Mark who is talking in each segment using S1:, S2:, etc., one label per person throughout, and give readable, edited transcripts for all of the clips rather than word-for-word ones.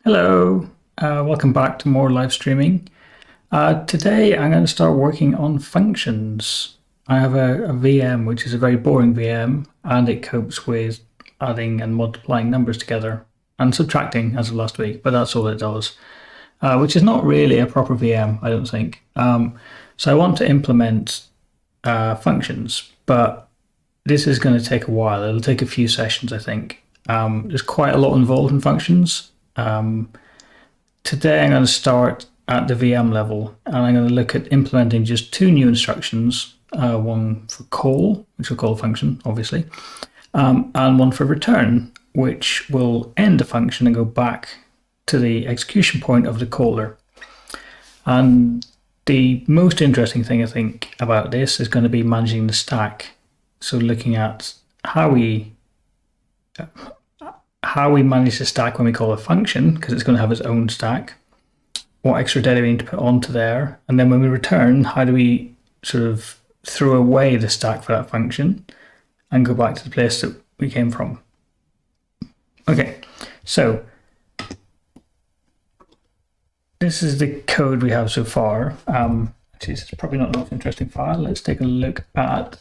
S1: Hello, welcome back to more live streaming. Today I'm going to start working on functions. I have a VM which is a very boring VM and it copes with adding and multiplying numbers together and subtracting as of last week, but that's all it does, which is not really a proper VM, I don't think. So I want to implement functions, but this is going to take a while. It'll take a few sessions, I think. There's quite a lot involved in functions. Today I'm going to start at the VM level and I'm going to look at implementing just two new instructions, one for call, which we'll call a function, obviously, and one for return, which will end a function and go back to the execution point of the caller. And the most interesting thing I think about this is going to be managing the stack. So looking at how we manage the stack when we call a function, because it's going to have its own stack, what extra data we need to put onto there, and then when we return, how do we sort of throw away the stack for that function and go back to the place that we came from. Okay, so this is the code we have so far. Actually, this is probably not the most interesting file. Let's take a look at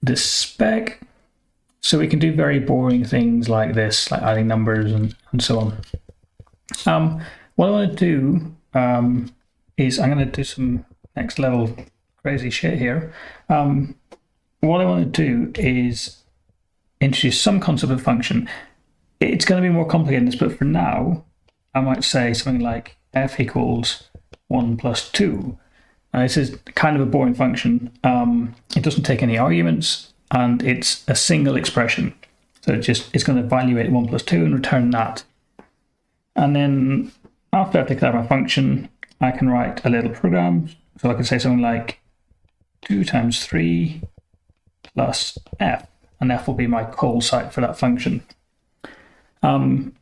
S1: the spec. So we can do very boring things like this, like adding numbers and so on. What I want to do is I'm going to do some next level crazy shit here. What I want to do is introduce some concept of function. It's going to be more complicated than this, but for now, I might say something like f equals 1 plus 2. And this is kind of a boring function. It doesn't take any arguments. And it's a single expression. So it's going to evaluate 1 plus 2 and return that. And then after I've declared my function, I can write a little program. So I can say something like 2 times 3 plus f. And f will be my call site for that function. Again,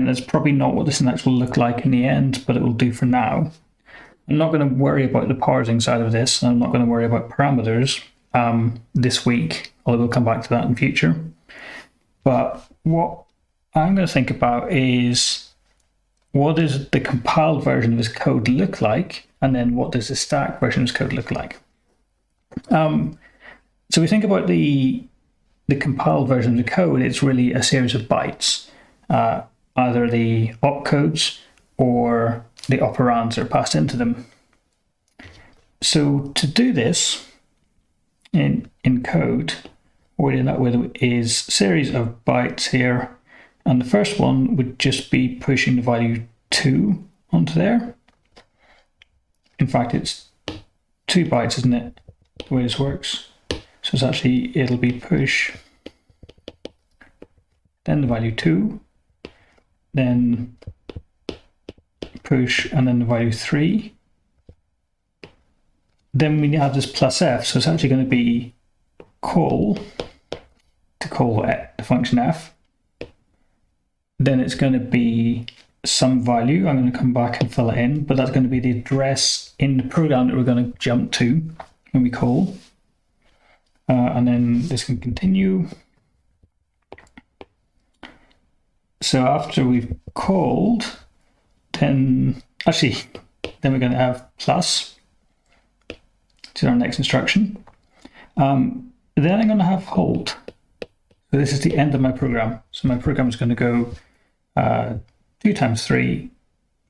S1: that's probably not what this syntax will look like in the end, but it will do for now. I'm not going to worry about the parsing side of this. I'm not going to worry about parameters this week, although we'll come back to that in future. But what I'm going to think about is what does the compiled version of this code look like, and then what does the stack version of this code look like? So we think about the compiled version of the code, it's really a series of bytes, either the opcodes or the operands are passed into them. So to do this in code, what we end up with is a series of bytes here, and the first one would just be pushing the value 2 onto there. In fact, it's 2 bytes, isn't it, the way this works? So it's actually, it'll be push, then the value 2, then push, and then the value 3. Then we have this plus f, so it's actually going to be call to call the function f. Then it's going to be some value. I'm going to come back and fill it in, but that's going to be the address in the program that we're going to jump to when we call. And then this can continue. So after we've called, then we're going to have plus to our next instruction. Then I'm going to have hold. So this is the end of my program. So my program is going to go 2 times 3.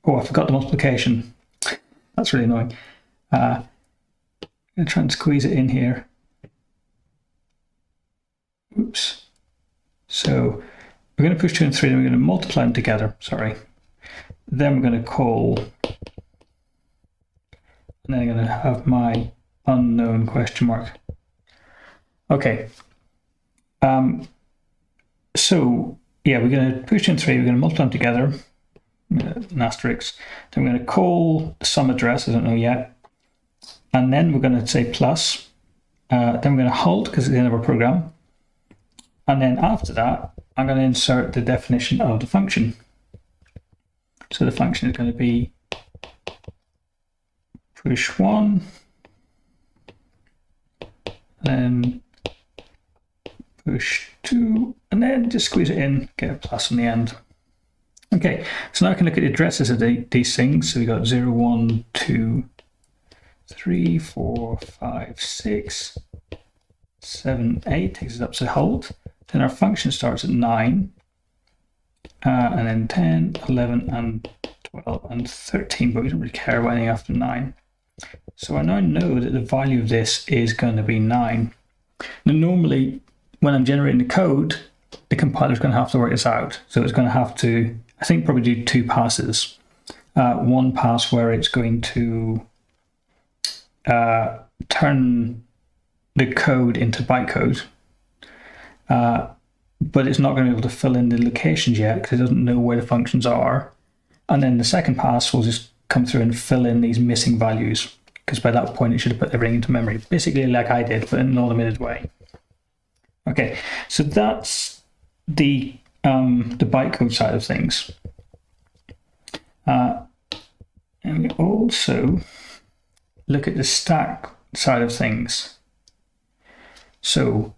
S1: Oh, I forgot the multiplication. That's really annoying. I'm going to try and squeeze it in here. Oops. So we're going to push 2 and 3, then we're going to multiply them together. Sorry. Then we're going to call, and then I'm going to have my unknown question mark. Okay. So yeah, we're going to push 2 and 3, we're going to multiply them together, an asterisk. Then we're going to call some address, I don't know yet. And then we're going to say plus. Then we're going to halt because it's the end of our program. And then after that, I'm going to insert the definition of the function. So the function is going to be push 1, then push 2, and then just squeeze it in, get a plus in the end. Okay, so now I can look at the addresses of these things. So we got 0, 1, 2, 3, 4, 5, 6, 7, 8, takes us up to hold. Then our function starts at 9, and then 10, 11, and 12, and 13, but we don't really care about anything after 9. So I now know that the value of this is going to be 9. Now normally, when I'm generating the code, the compiler is going to have to work this out. So it's going to have to, I think, probably do 2 passes. One pass where it's going to turn the code into bytecode, but it's not going to be able to fill in the locations yet because it doesn't know where the functions are. And then the second pass will just come through and fill in these missing values, because by that point it should have put everything into memory, basically like I did, but in an automated way. Okay, so that's the bytecode side of things. And we also look at the stack side of things. So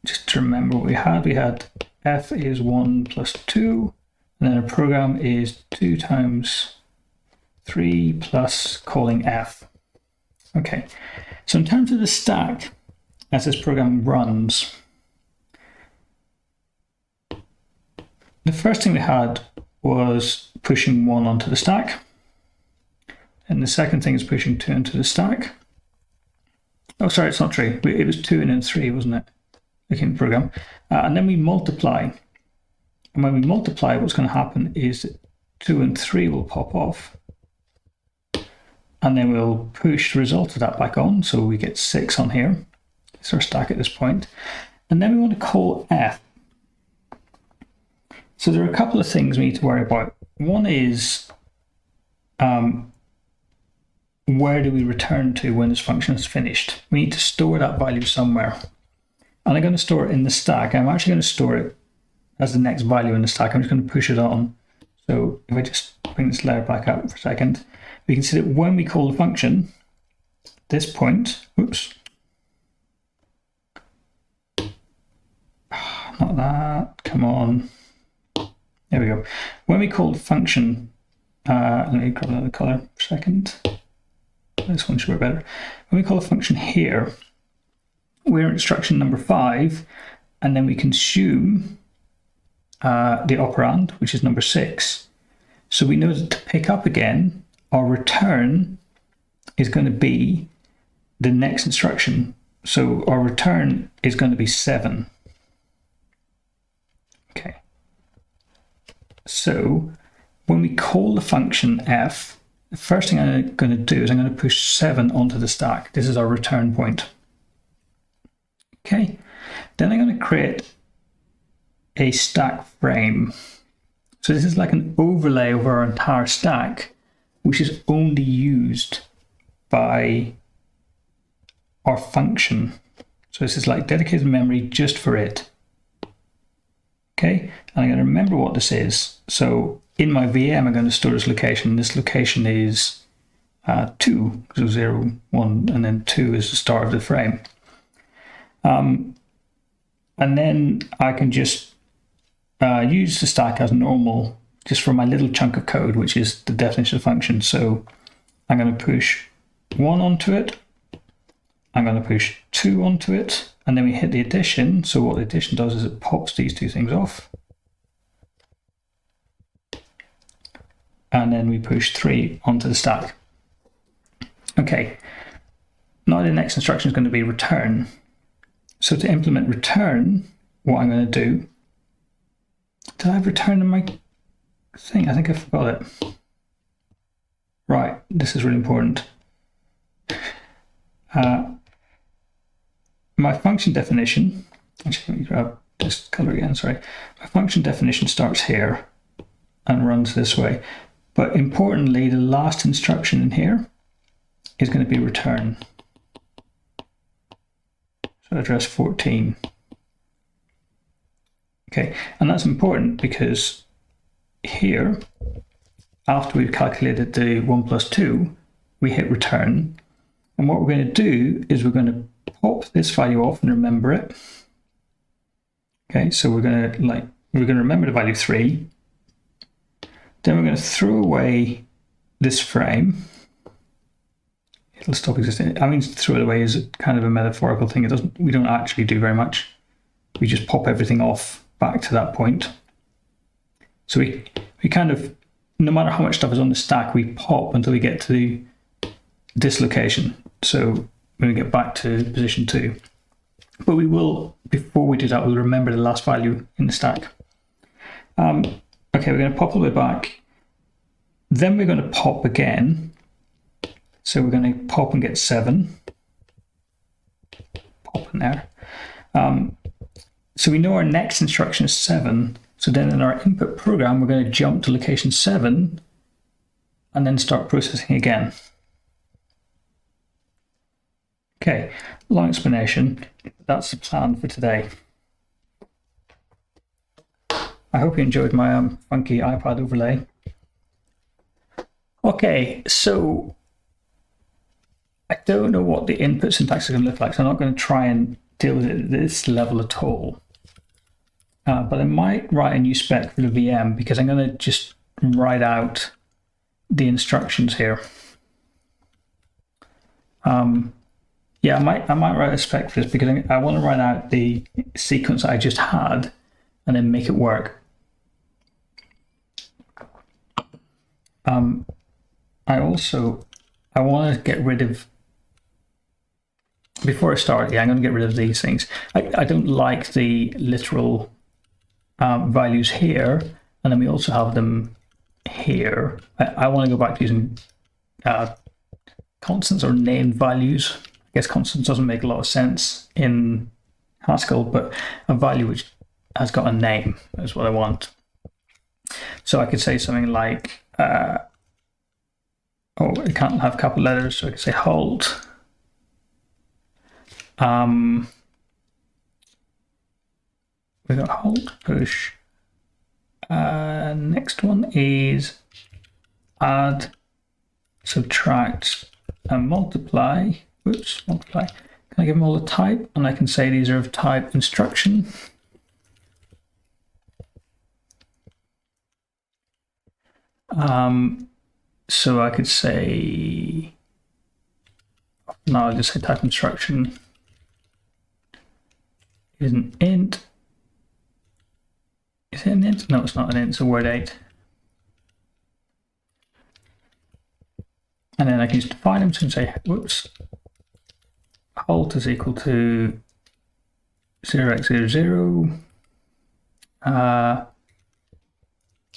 S1: just to remember what we had f is 1 plus 2, and then a program is 2 times 3 plus calling f. Okay, so in terms of the stack, as this program runs, the first thing we had was pushing 1 onto the stack, and the second thing is pushing 2 into the stack. Oh, sorry, it's not true. It was 2 and then 3, wasn't it? Looking at the program. And then we multiply. And when we multiply, what's going to happen is that 2 and 3 will pop off. And then we'll push the result of that back on. So we get 6 on here. It's our stack at this point. And then we want to call f. So there are a couple of things we need to worry about. One is where do we return to when this function is finished? We need to store that value somewhere. And I'm going to store it in the stack. I'm actually going to store it as the next value in the stack. I'm just going to push it on. So if I just bring this layer back up for a second, we can see that when we call the function, this point, whoops, not that, come on. There we go. When we call the function, let me grab another color for a second. This one should work better. When we call the function here, we're in instruction number 5, and then we consume the operand, which is number 6. So we know that to pick up again, our return is going to be the next instruction. So our return is going to be 7. Okay. So when we call the function f, the first thing I'm going to do is I'm going to push 7 onto the stack. This is our return point. Okay. Then I'm going to create a stack frame. So this is like an overlay over our entire stack, which is only used by our function. So this is like dedicated memory just for it. Okay, and I'm going to remember what this is. So in my VM, I'm going to store this location. This location is 2, so 0, 1, and then 2 is the start of the frame. And then I can just use the stack as normal, just for my little chunk of code, which is the definition of function. So I'm going to push 1 onto it. I'm going to push 2 onto it, and then we hit the addition. So what the addition does is it pops these 2 things off. And then we push 3 onto the stack. Okay, now the next instruction is going to be return. So to implement return, what I'm going to do, did I have return in my thing? I think I forgot it. Right, this is really important. My function definition, actually let me grab this color again, sorry. My function definition starts here and runs this way. But importantly, the last instruction in here is going to be return. So address 14. Okay, and that's important because here, after we've calculated the 1 plus 2, we hit return. And what we're going to do is we're going to pop this value off and remember it. Okay, so we're going to remember the value 3. Then we're going to throw away this frame. It'll stop existing. I mean, throw it away is kind of a metaphorical thing. We don't actually do very much. We just pop everything off back to that point. So we kind of, no matter how much stuff is on the stack, we pop until we get to this location. So when we get back to position 2. But we will, before we do that, we'll remember the last value in the stack. Okay, we're going to pop all the way back. Then we're going to pop again. So we're going to pop and get 7. Pop in there. So we know our next instruction is 7. So then in our input program, we're going to jump to location 7 and then start processing again. Okay, long explanation. That's the plan for today. I hope you enjoyed my funky iPad overlay. Okay, so I don't know what the input syntax is going to look like, so I'm not going to try and deal with it at this level at all. But I might write a new spec for the VM because I'm going to just write out the instructions here. Yeah, I might write a spec for this because I want to write out the sequence I just had and then make it work. I want to get rid of, before I start, I'm going to get rid of these things. I don't like the literal values here, and then we also have them here. I want to go back to using constants or named values. I guess constants doesn't make a lot of sense in Haskell, but a value which has got a name is what I want. So I could say something like, it can't have capital letters, so I could say halt. We got halt, push. Next one is add, subtract, and multiply. Oops, multiply. Can I give them all a type? And I can say these are of type instruction. So I could say, no, I'll just say type instruction is an int. Is it an int? No, it's not an int, it's a word 8. And then I can just define them, so I can say, whoops, halt is equal to 0x00,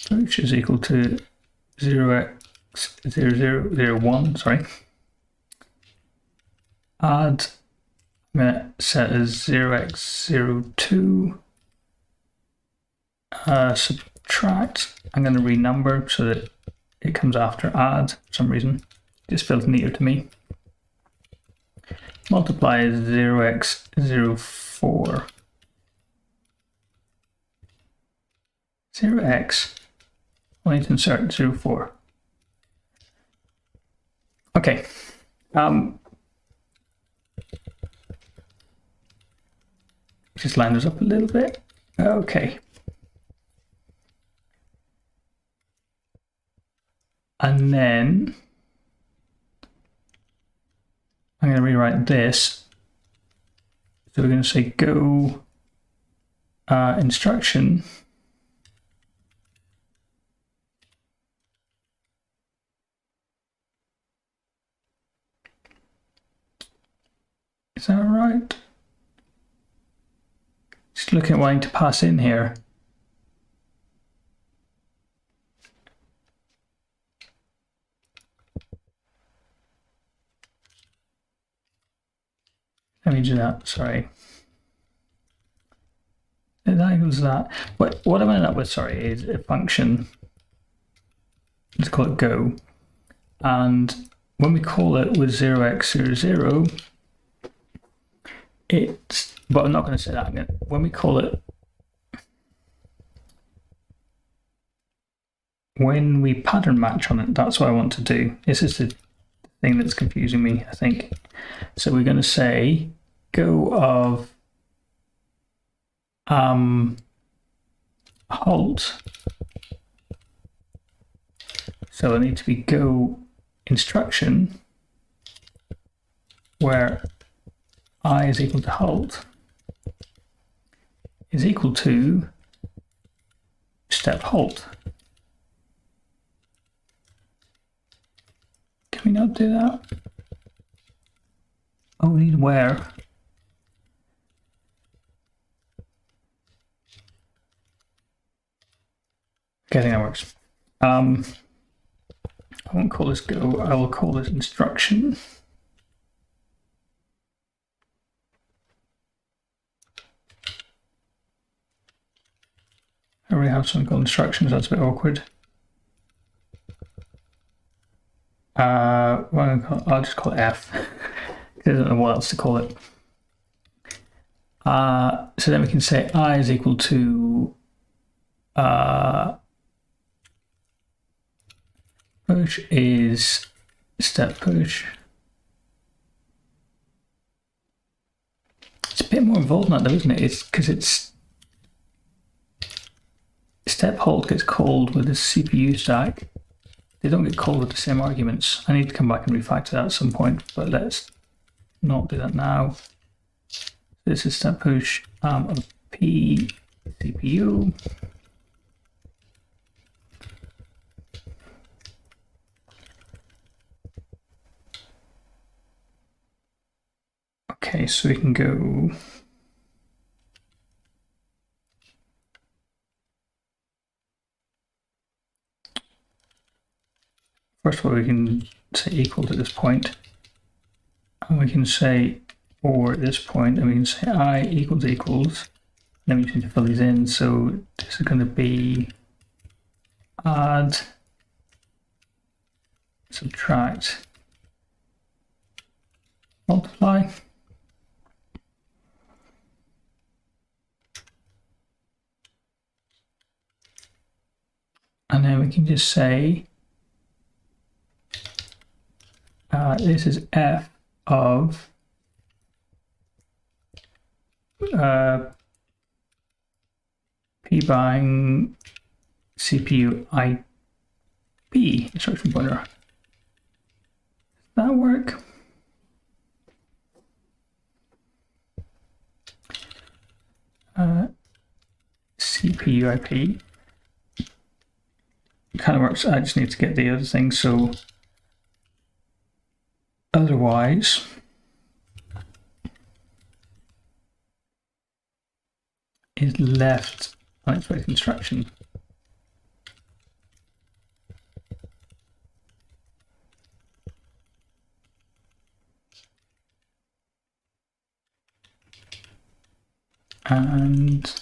S1: push is equal to 0x0001, sorry. Add, I'm going to set as 0x02. Subtract, I'm going to renumber so that it comes after add for some reason. This feels neater to me. Multiply is 0x04. 0x, I need to insert 04. Okay. Just line those up a little bit. Okay. And then I'm going to rewrite this. So we're going to say go instruction. Is that right? Just looking at what I need to pass in here. Let me do that, sorry. That equals that. What I'm ending up with, sorry, is a function. Let's call it go. And when we call it with 0x00, it's, but I'm not going to say that again. When we call it, when we pattern match on it, that's what I want to do. This is the thing that's confusing me, I think. So we're going to say go of halt. So I need to be go instruction where I is equal to halt is equal to step halt. Can we not do that? Oh, we need where. Okay, I think that works. I won't call this go, I will call this instruction. I already have something called instructions, that's a bit awkward. I'll just call it F. I don't know what else to call it. So then we can say I is equal to push is step push. It's a bit more involved than that though, isn't it? It's because it's step halt gets called with the CPU stack. They don't get called with the same arguments. I need to come back and refactor that at some point, but let's not do that now. This is step push of P CPU. Okay, so we can go first of all, we can say equal to this point, and we can say or at this point, and we can say I equals equals. Then we just need to fill these in. So this is going to be add, subtract, multiply. And then we can just say this is f of p buying CPU IP instruction pointer. Does that work? CPU IP. It kind of works. I just need to get the other thing. So otherwise, is left unexpected instruction. And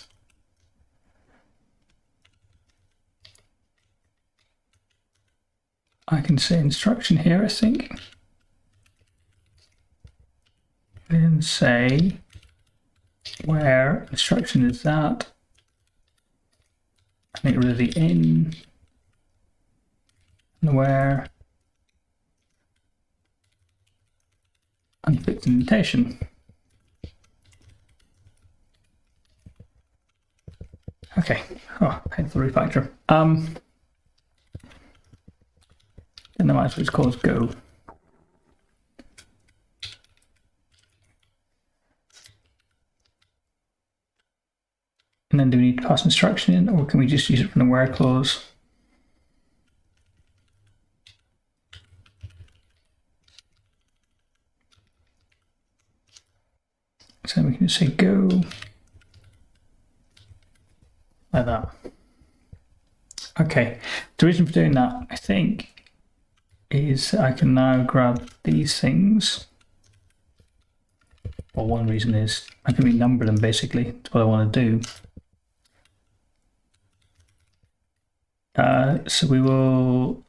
S1: I can say instruction here, I think, and say where instruction is that, and get rid of the in, and where, and fix indentation. Okay, oh, painful refactor. And the might as well just call it go. And then do we need to pass instruction in, or can we just use it from the where clause? So we can just say go, like that. Okay, the reason for doing that, I think, is I can now grab these things. Well, one reason is I can renumber them, basically. That's what I want to do. So we will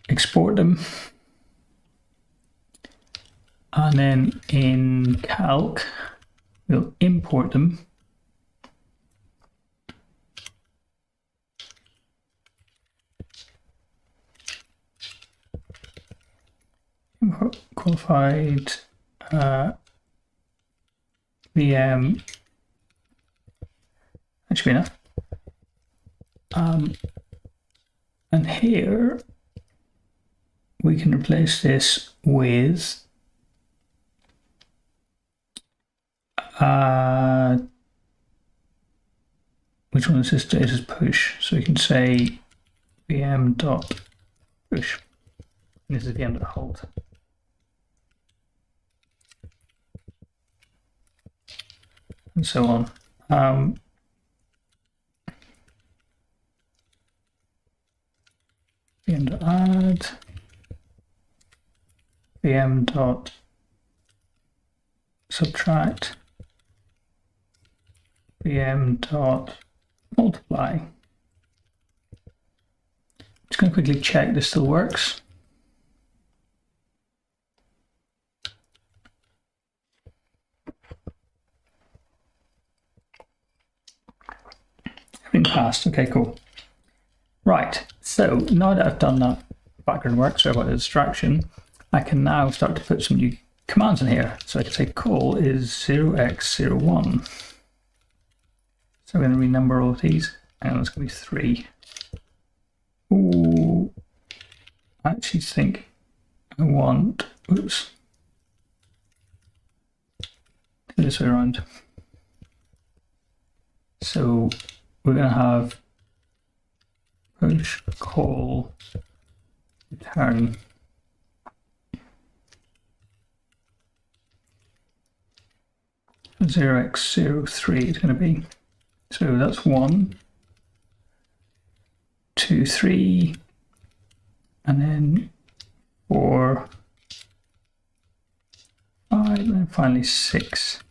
S1: export them. And then in calc, we'll import them. Qualified VM. That should be enough. And here we can replace this with which one is this? This is push. So we can say VM dot push. And this is VM dot hold. And so on. VM dot add. VM dot subtract. VM dot multiply. Just going to quickly check this still works. Everything passed. Okay, cool. Right. So now that I've done that background work, so I've got the distraction, I can now start to put some new commands in here. So I can say call is 0x01. So I'm going to renumber all of these, and it's going to be 3. Ooh, I actually think I want, oops, this way around. So we're going to have push, call, return. Zero x03 is going to be. So that's 1, 2, 3, and then 4, 5, and finally 6.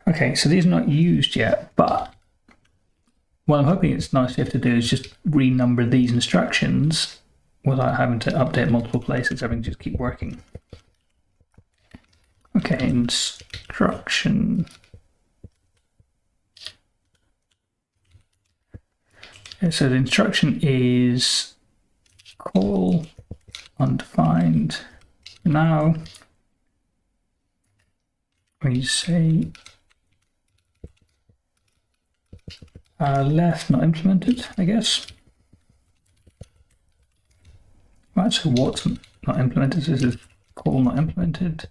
S1: Okay, so these are not used yet, but what I'm hoping it's nice to have to do is just renumber these instructions without having to update multiple places. Everything just keep working. Okay, instruction. Okay, so the instruction is call undefined. Now we say left not implemented, I guess. Right, so what's not implemented? This is call not implemented.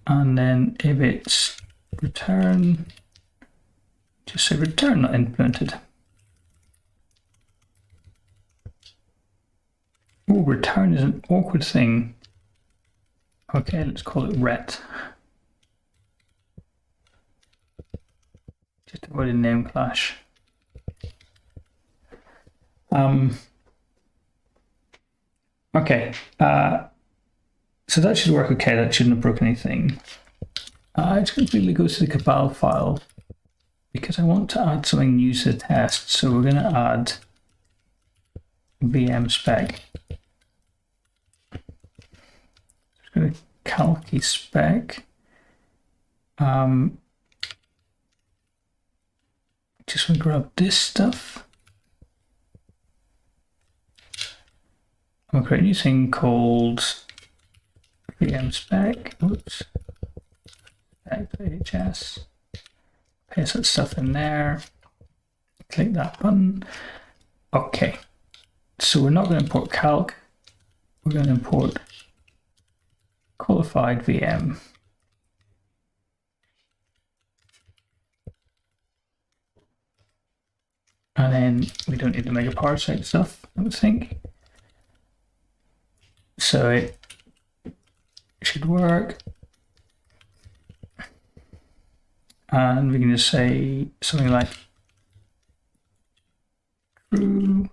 S1: And then if it's return, just say return not implemented. Oh, return is an awkward thing. Okay, let's call it ret. Just avoid a name clash. Okay, so that should work okay. That shouldn't have broken anything. It's going to quickly go to the Cabal file because I want to add something new to the test. So we're going to add VM spec. Just go to calc spec. Just want to grab this stuff. I'm going to create a new thing called VM spec. Oops. Spec HS. Paste that stuff in there. Click that button. Okay. So we're not going to import calc. We're going to import qualified VM. And then we don't need the mega parsec stuff, I would think. So it should work. And we can just say something like true.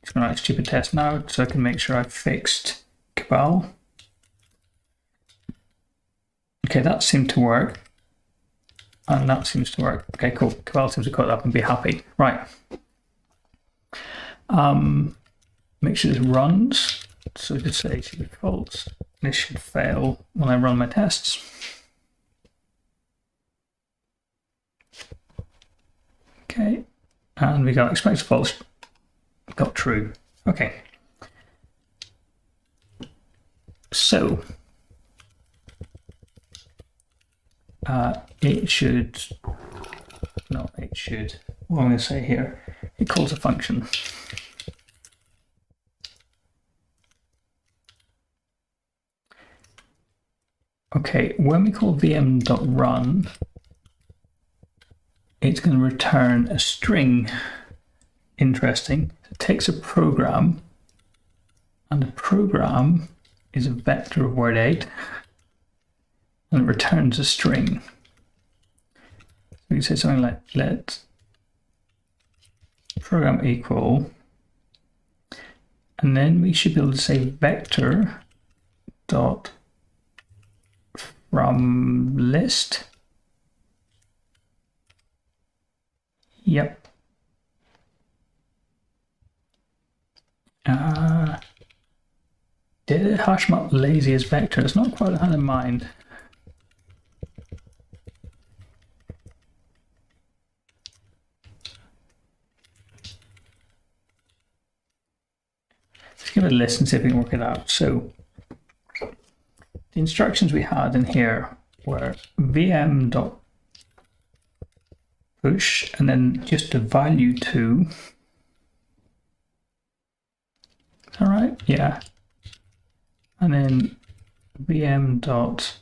S1: It's going to write a stupid test now so I can make sure I've fixed Cabal. Okay, that seemed to work. And that seems to work. Okay, cool. Cabal seems to cut up and be happy. Right. Make sure this runs. So just say it should be false. This should fail when I run my tests. Okay, and we got expect false, got true. Okay. So it should, no, it should, what I'm going to say here, it calls a function. Okay, when we call vm.run, it's going to return a string. Interesting. It takes a program, and the program is a vector of word 8, and it returns a string. So we can say something like let program equal, and then we should be able to say vector dot from list. Yep. Did it hash map lazy as vector? It's not quite what I had in mind. Let's give it a list and see if we can work it out. So the instructions we had in here were vm.push and then just a value to. All right, yeah. And then vm.push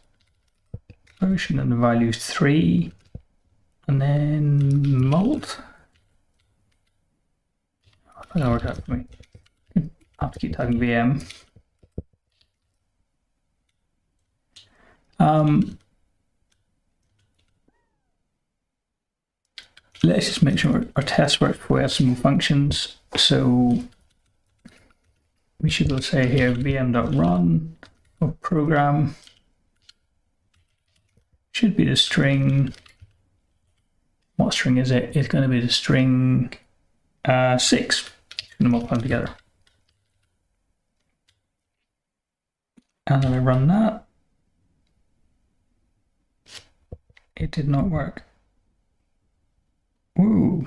S1: and then the value is 3 and then mult. That'll work out for me. I have to keep typing VM. Let's just make sure our test works before we have some more functions. So we should be able to say here vm.run or program should be the string. What string is it? It's going to be the string 6. It's going to multiply them together. And then we run that. It did not work. Ooh.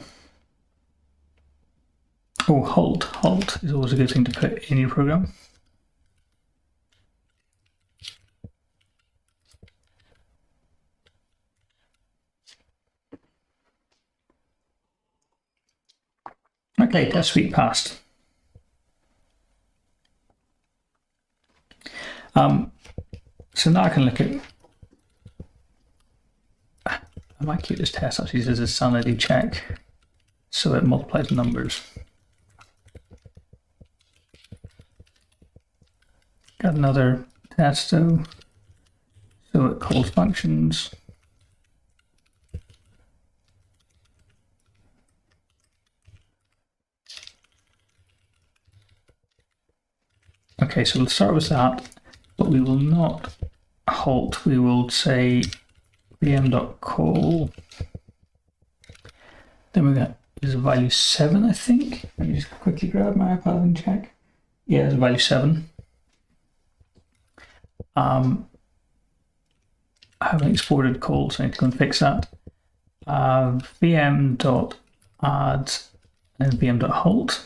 S1: Oh, halt. Halt is always a good thing to put in your program. Okay, test suite passed. So now I can look at. I might keep this test actually as a sanity check, so it multiplies numbers. Got another test though, so it calls functions. Okay, so let's start with that, but we will not halt. We will say vm.call. Then we got there's a value 7, I think. Let me just quickly grab my iPad and check. Yeah, there's a value 7. I haven't exported call, so I need to go and fix that. vm.add and vm.halt.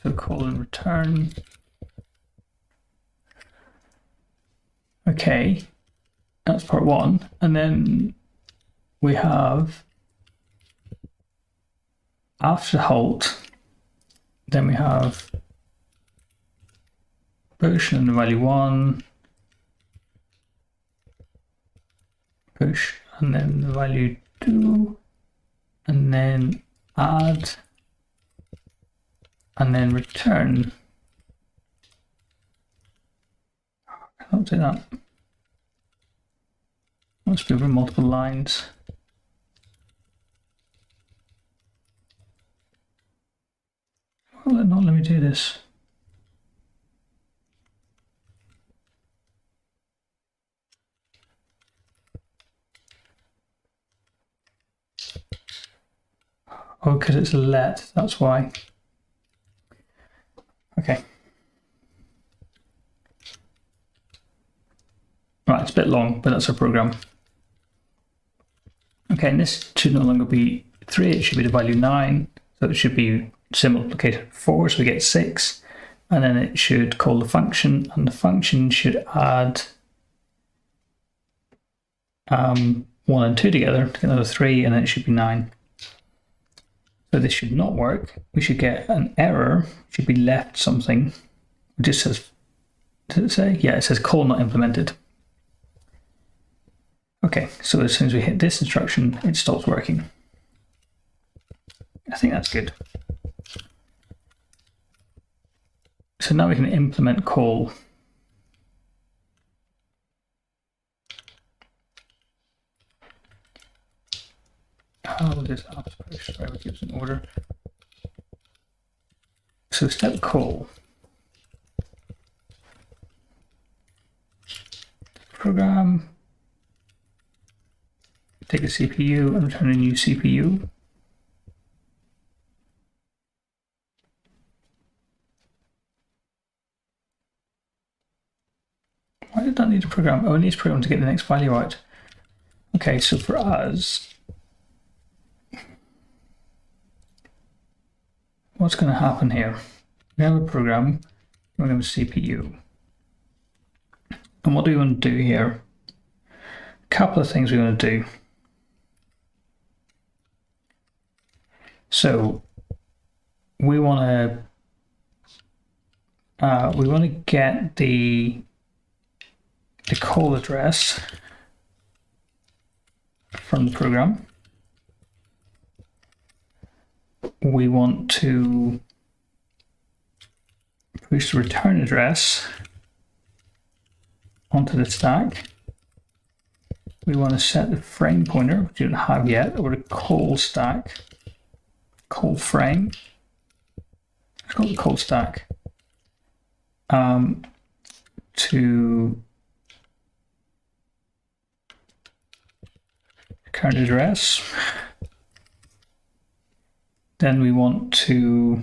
S1: So call and return. Okay, that's part 1. And then we have after halt, then we have push and the value 1, push and then the value 2, and then add, and then return. I can't do that. Must be over multiple lines. Well, not let me do this. Oh, because it's let, that's why. Okay. Right, it's a bit long, but that's our program. Okay, and this should no longer be 3, it should be the value 9. So it should be multiplication 4, so we get 6, and then it should call the function, and the function should add 1 and 2 together to get another 3, and then it should be 9. So this should not work. We should get an error. It should be left something. It just says, does it say? Yeah, it says call not implemented. Okay, so as soon as we hit this instruction, it stops working. I think that's good. So now we can implement call. How does apps push? Sorry, we keep in order. So step call. Program. Take a CPU and return a new CPU. Why did that need a program? Oh, it needs a program to get the next value out. Okay, so for us, what's going to happen here? We have a program, we have a CPU. And what do we want to do here? A couple of things we want to do. So we want to get the call address from the program. We want to push the return address onto the stack. We want to set the frame pointer, which we don't have yet, or the call stack, call frame. Let's call it the call stack to current address. Then we want to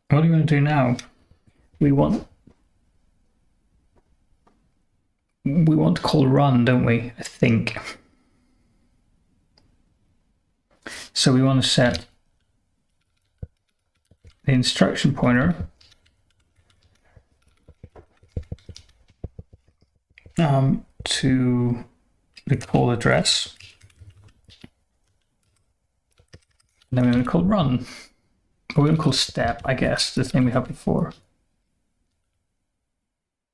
S1: what do we want to do now? We want to call run, don't we? I think. So we want to set the instruction pointer to the call address. And then we're going to call run. Or we're going to call step, I guess, the thing we had before.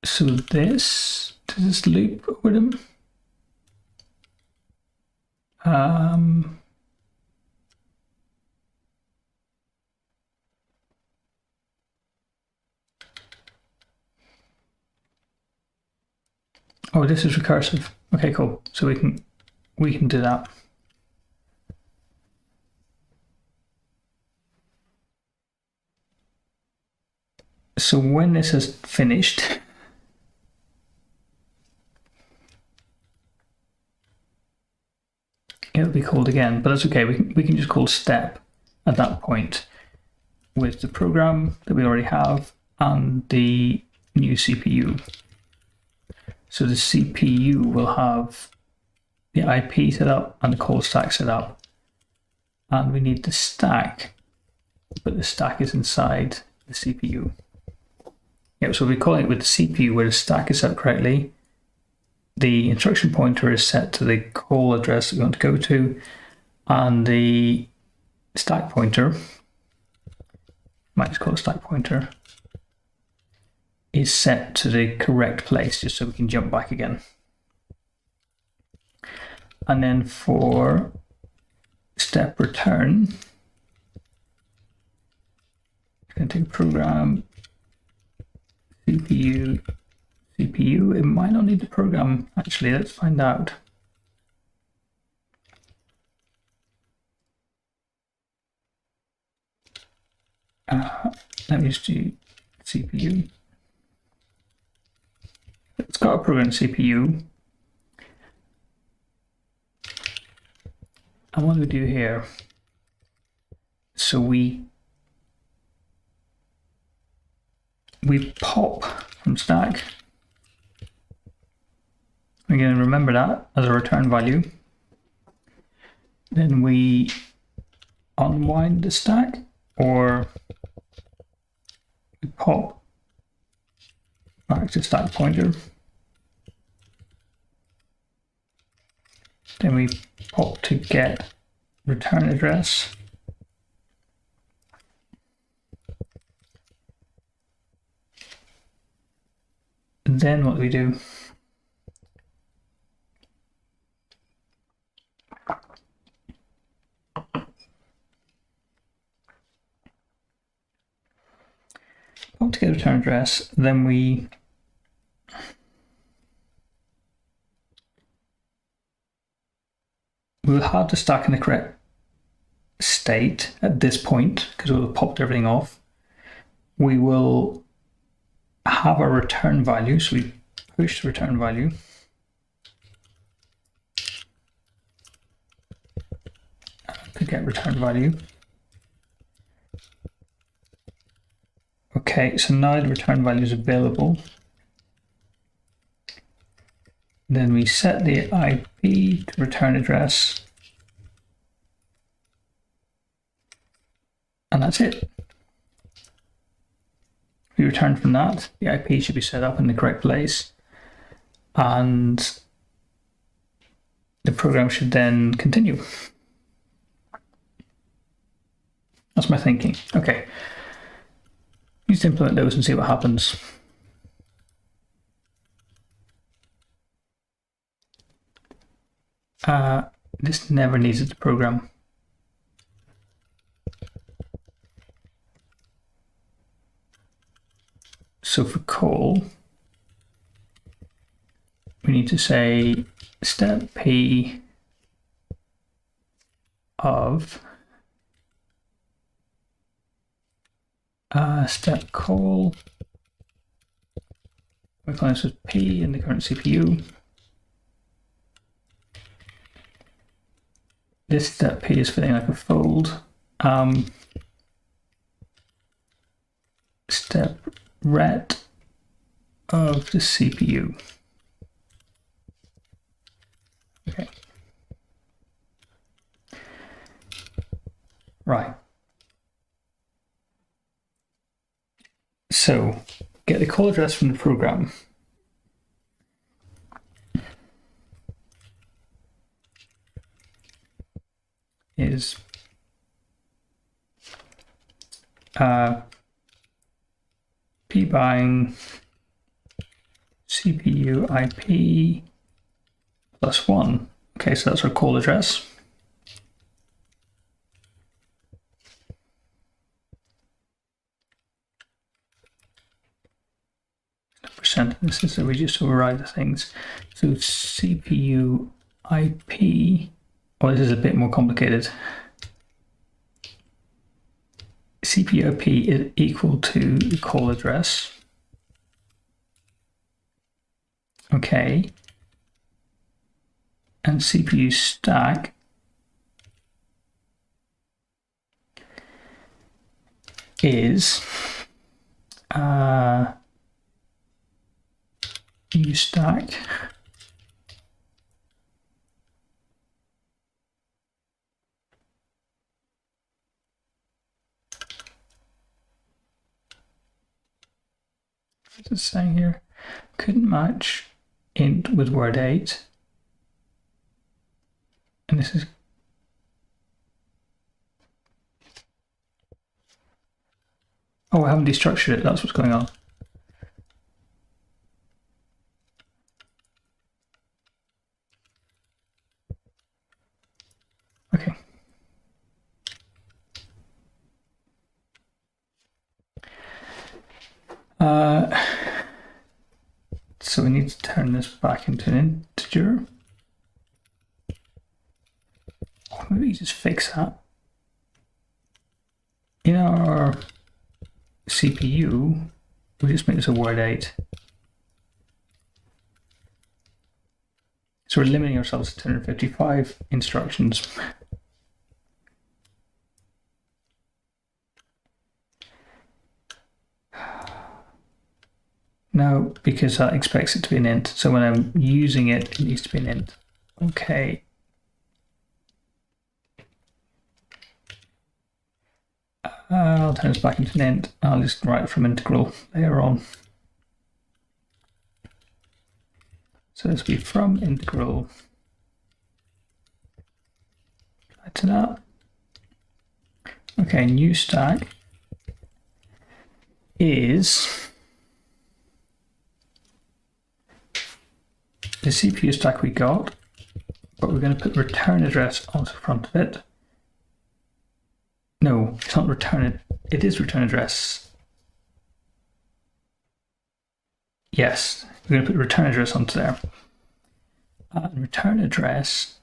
S1: So this, does this loop over them? Oh, this is recursive. Okay, cool. So we can do that. So when this is finished, it'll be called again, but that's okay. We can just call step at that point with the program that we already have and the new CPU. So the CPU will have the IP set up and the call stack set up, and we need the stack, but the stack is inside the CPU. Yep, so we're calling it with the CPU where the stack is set correctly. The instruction pointer is set to the call address that we want to go to, and the stack pointer, might just call it stack pointer, is set to the correct place just so we can jump back again. And then for step return, I'm going to take program CPU. It might not need the program, actually. Let's find out. Let me just do CPU. It's got a program CPU. And what do we do here? So we pop from stack. We're going to remember that as a return value. then we unwind the stack, or we pop back to stack pointer. Then we pop to get return address. And then what do we do? Pop to get return address, then we'll have the stack in the correct state at this point because we'll have popped everything off. We will have a return value, so we push the return value. To get return value. Okay, so now the return value is available. Then we set the IP to return address. And that's it. We return from that. The IP should be set up in the correct place. And the program should then continue. That's my thinking. Okay. Let's implement those and see what happens. This never needs it to program. So for call, we need to say step P of step call. We find this as P in the current CPU. This step P is feeling like a fold. Step ret of the CPU. Okay. Right. So get the call address from the program. Is pbuying CPU IP +1. Okay, so that's our call address. This is so we just override the things. So CPU IP. Oh, this is a bit more complicated. CPU IP is equal to the call address. Okay. And CPU stack is U stack what's it saying here? Couldn't match int with word 8. And this is oh, I haven't destructured it, that's what's going on. Okay. So we need to turn this back into an integer. Maybe just fix that. In our CPU, we just make this a word 8. So we're limiting ourselves to 255 instructions. Now, because that expects it to be an int, so when I'm using it, it needs to be an int. Okay. I'll turn this back into an int. I'll just write it from integral later on. So this will be from integral to that. Okay, new stack is the CPU stack we got, but we're going to put return address on the front of it. No, it's not return, it is return address. Yes, we're going to put return address onto there. And return address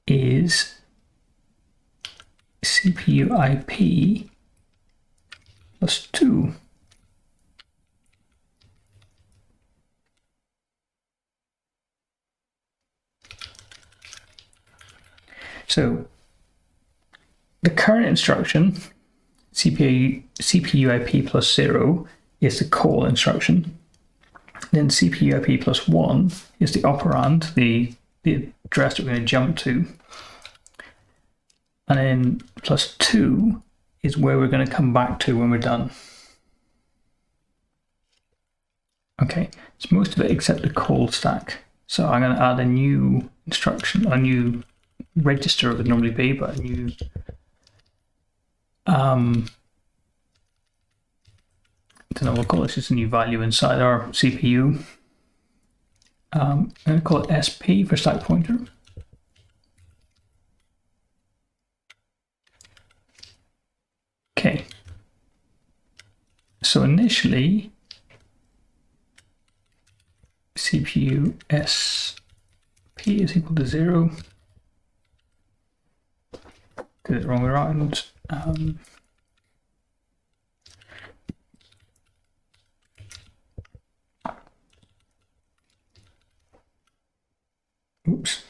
S1: is CPU IP plus 2. So the current instruction, CPU IP plus 0, is the call instruction. Then CPU IP plus 1 is the operand, the address that we're going to jump to. And then plus 2 is where we're going to come back to when we're done. Okay, it's most of it except the call stack. So I'm going to add a new instruction, a new register it would normally be, but a new I don't know, we'll call this just a new value inside our CPU. I'm going to call it SP for stack pointer. Okay. So initially, CPU SP is equal to 0. Did it the wrong way around. Oops.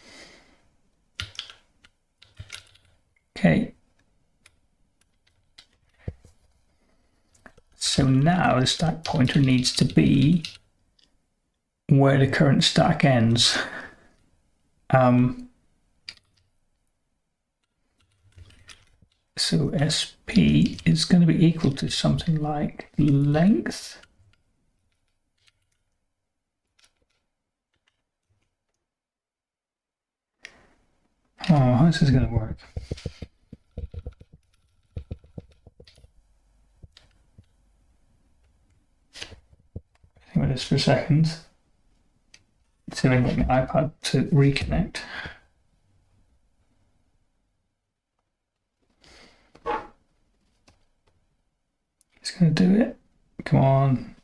S1: Okay. So now the stack pointer needs to be where the current stack ends. So SP is going to be equal to something like length. Oh, how's this going to work? Think about this for a second. Let's see if I can get my iPad to reconnect. It's going to do it. Come on.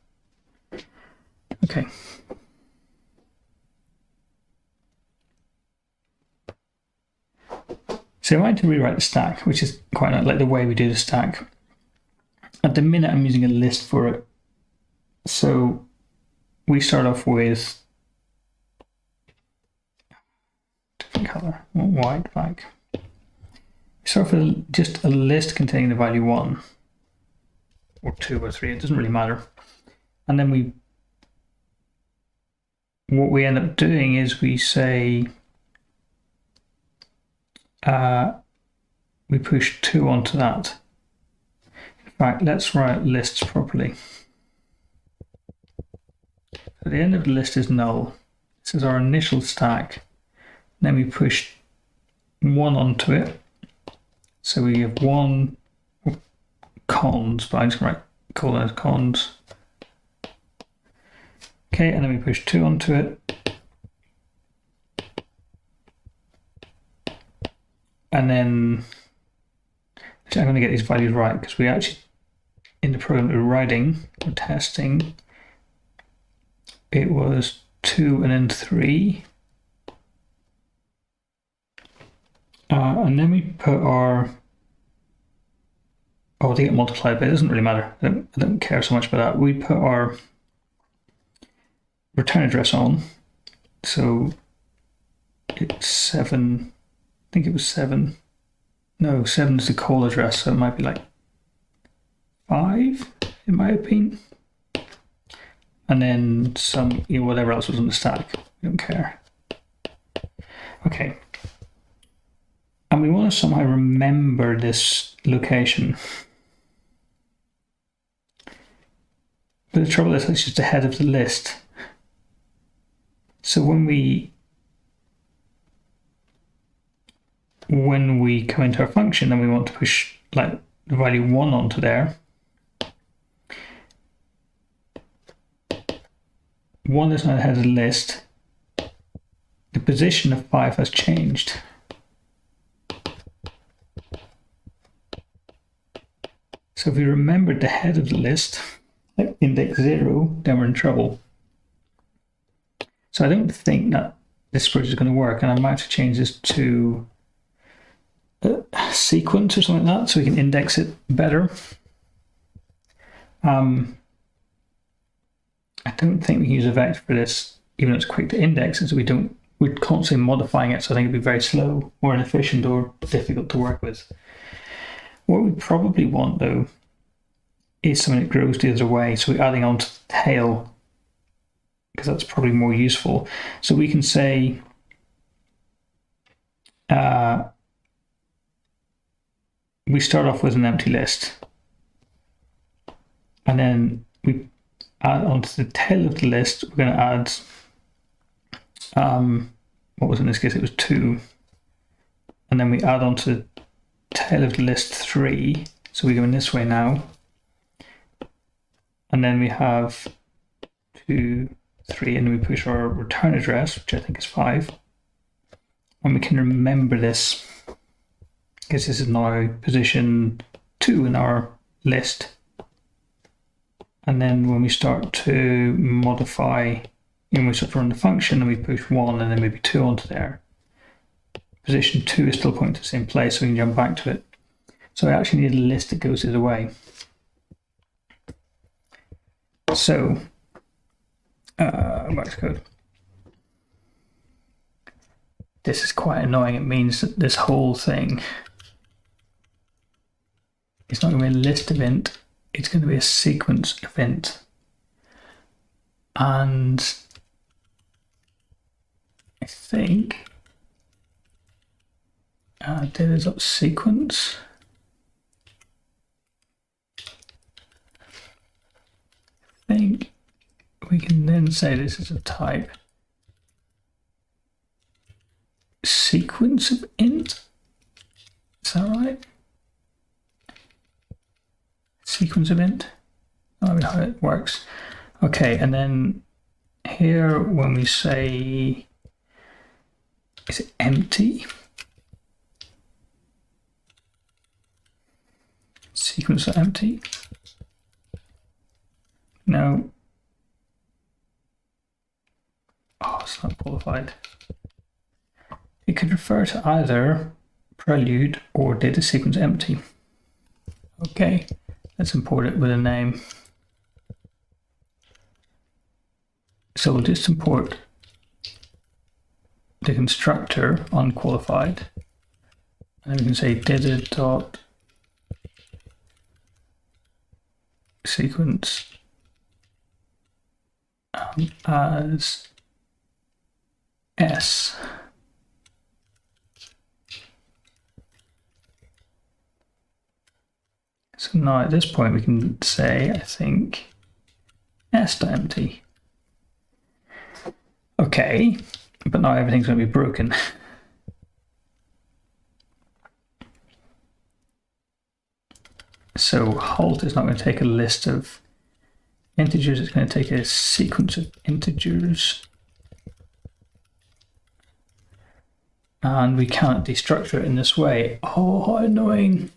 S1: Okay. So I want to rewrite the stack, which is quite like the way we do the stack. At the minute, I'm using a list for it. So we start off with different color, white, black. We start off with just a list containing the value 1 or 2 or 3. It doesn't really matter. And then what we end up doing is we say we push 2 onto that. In fact, let's write lists properly. So the end of the list is null. This is our initial stack. Then we push 1 onto it. So we have 1 cons, but I'm just going to call those cons. Okay, and then we push 2 onto it. And then I'm going to get these values right because we actually, in the program that we're writing or testing, it was 2 and then 3. And then we put our, oh, they get multiplied, but it doesn't really matter. I don't care so much about that. We put our return address on. So it's 7. I think it was 7. No, 7 is the call address, so it might be like 5, it might have been. And then some, whatever else was on the stack. We don't care. Okay. And we want to somehow remember this location. But the trouble is it's just ahead of the list. So when we come into our function and we want to push like the value 1 onto there, 1 is not ahead of the list. The position of 5 has changed. So if we remembered the head of the list, like index 0, then we're in trouble. So I don't think that this approach is going to work, and I might have to change this to a sequence or something like that so we can index it better. I don't think we can use a vector for this, even though it's quick to index, so we're constantly modifying it, so I think it'd be very slow or inefficient or difficult to work with. What we probably want though is something that grows the other way, so we're adding on to the tail, because that's probably more useful. So we can say we start off with an empty list, and then we add onto the tail of the list, we're going to add what was in this case, it was 2, and then we add onto the tail of the list 3, so we go in this way now, and then we have 2, 3, and then we push our return address, which I think is 5, and we can remember this because this is now position 2 in our list. And then when we start to modify, when we start to run the function, and we push 1 and then maybe 2 onto there, position 2 is still pointing to the same place, so we can jump back to it. So I actually need a list that goes the other way. So, back to code. This is quite annoying. It means that this whole thing, it's not going to be a list event, it's going to be a sequence event. And I think data.sequence. I think we can then say this is a type sequence of int. Is that right? Sequence of int. I mean, how it works. Okay, and then here when we say, is it empty? Sequence of empty? No. Oh, it's not qualified. It could refer to either prelude or data sequence empty. Okay, let's import it with a name. So we'll just import the constructor unqualified, and we can say data.sequence as S. So now at this point we can say, I think, s.empty. Okay, but now everything's going to be broken. So halt is not going to take a list of integers, it's going to take a sequence of integers. And we can't destructure it in this way. Oh, how annoying.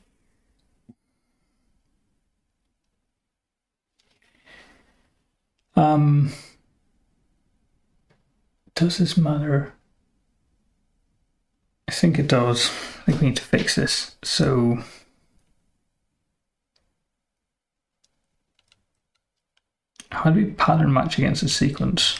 S1: Does this matter? I think it does. I think we need to fix this. So how do we pattern match against a sequence?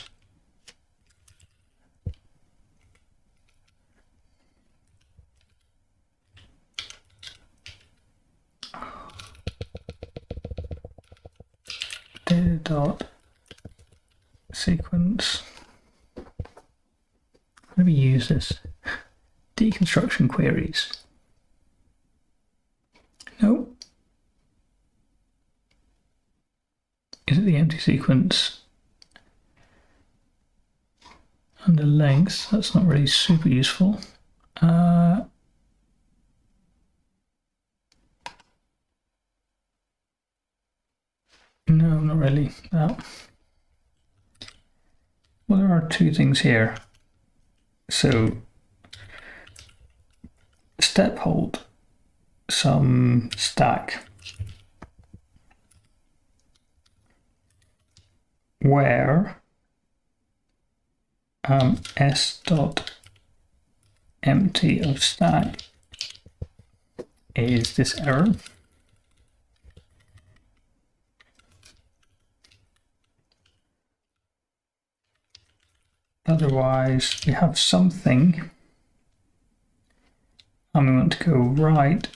S1: Data.sequence. How do we use this? Deconstruction queries. set the empty sequence under length. That's not really super useful. No, not really. No. Well, there are two things here. So step hold some stack where s dot empty of stack is this error. Otherwise, we have something, and we want to go right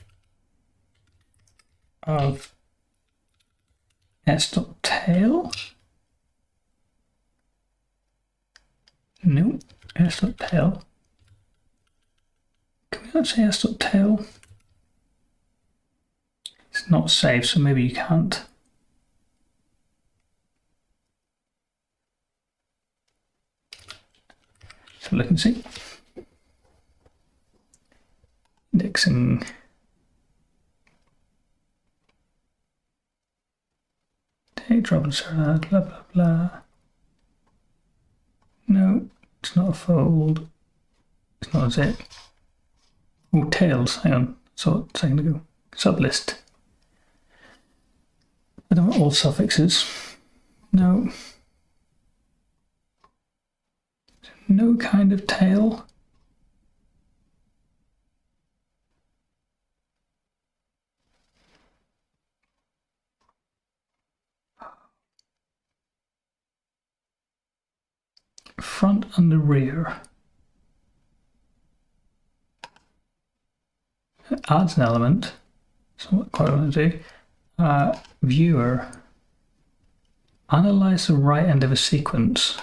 S1: of s.tail. No, s.tail. Can we not say s.tail? It's not saved, so maybe you can't. So look and see. Indexing. Take Robinson, blah blah blah. No, it's not a fold. It's not a zip. Oh, tails. Hang on. Saw it a second ago. Sublist. I don't want all suffixes. No. No kind of tail. Front and the rear. It adds an element. That's not quite what I want to do. Viewer. Analyze the right end of a sequence.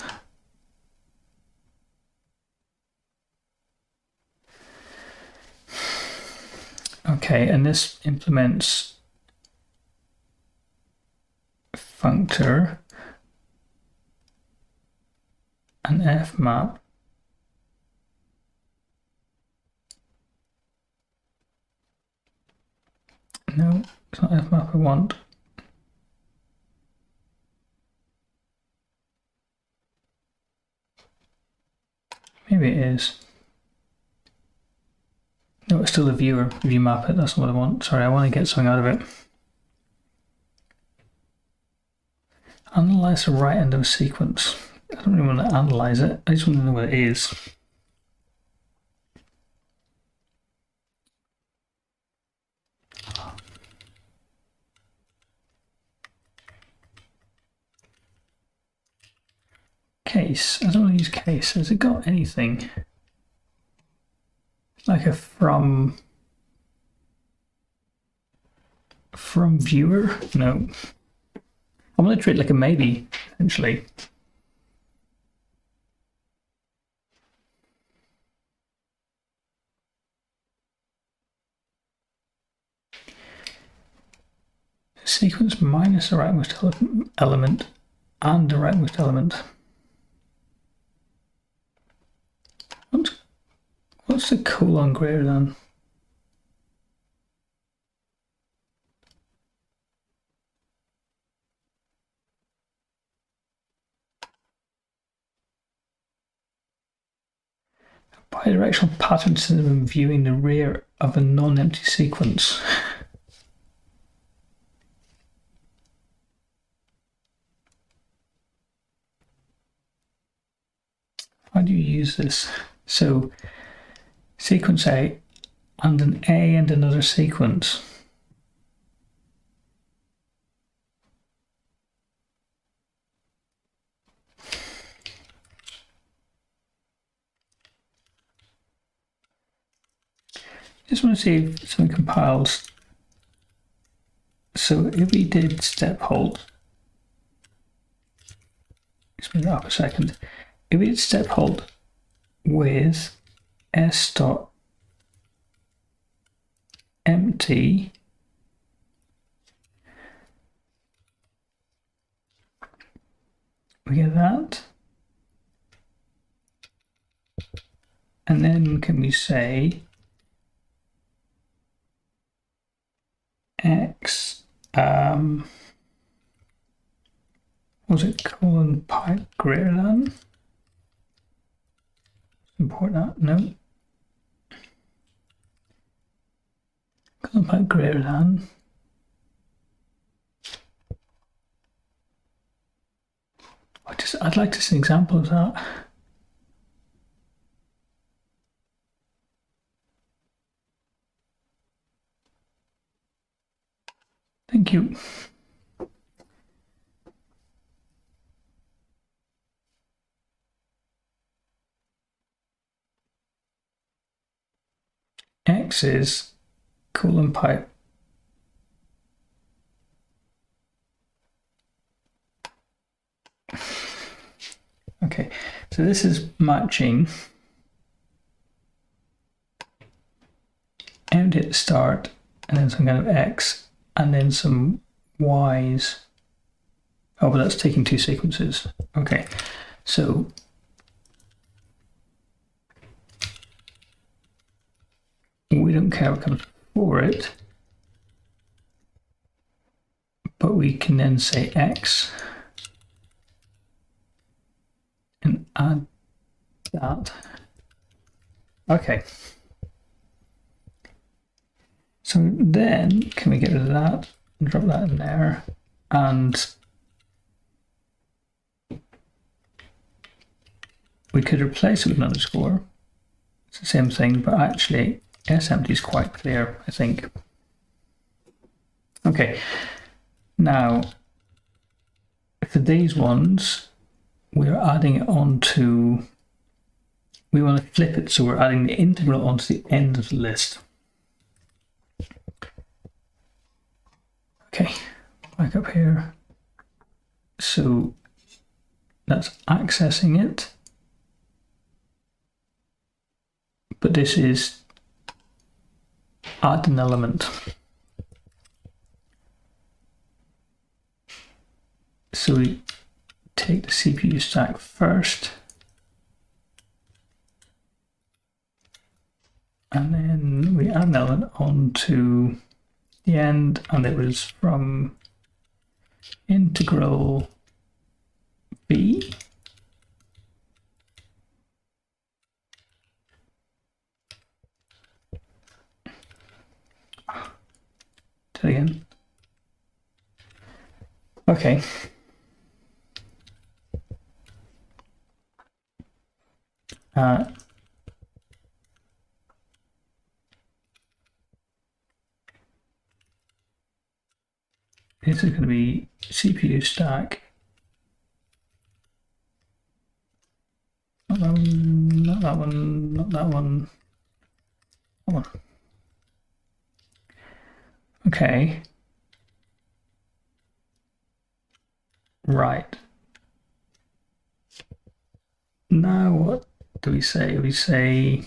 S1: Okay, and this implements functor and fmap. No, it's not fmap I want. Maybe it is. No, it's still a viewer. If you map it, that's what I want. Sorry, I want to get something out of it. Analyze the right end of a sequence. I don't really want to analyze it. I just want to know what it is. Case. I don't want to use case. Has it got anything? Like a from viewer? No. I'm going to treat it like a maybe, essentially. Sequence minus the rightmost element and the rightmost element. What's the colon greater than? Bidirectional pattern system when viewing the rear of a non-empty sequence. How do you use this? So sequence A and an A and another sequence. Just want to see if something compiles. So if we did step hold, speed that up a second. If we did step hold with s dot empty We get that. And then can we say x, was it colon pipe greater than? Import that, no. Colon pipe greater than. I'd like to see an example of that. Thank you. X is colon pipe. Okay, so this is matching empty at the start, and then some kind of X, and then some Y's. Oh, but that's taking two sequences. Okay, so we don't care what comes before it, but we can then say X and add that. Okay. So then can we get rid of that and drop that in there, and we could replace it with an underscore. It's the same thing, but actually SMT is quite clear, I think. Okay, now for these ones, we're adding it onto, we want to flip it, so we're adding the integral onto the end of the list. Okay, back up here. So that's accessing it, but this is add an element. So we take the CPU stack first, and then we add an element onto the end, and it was from integral B do it again. Okay. This is going to be CPU stack. Not that one, not that one, not that one. That one. Okay. Right. Now what do we say? We say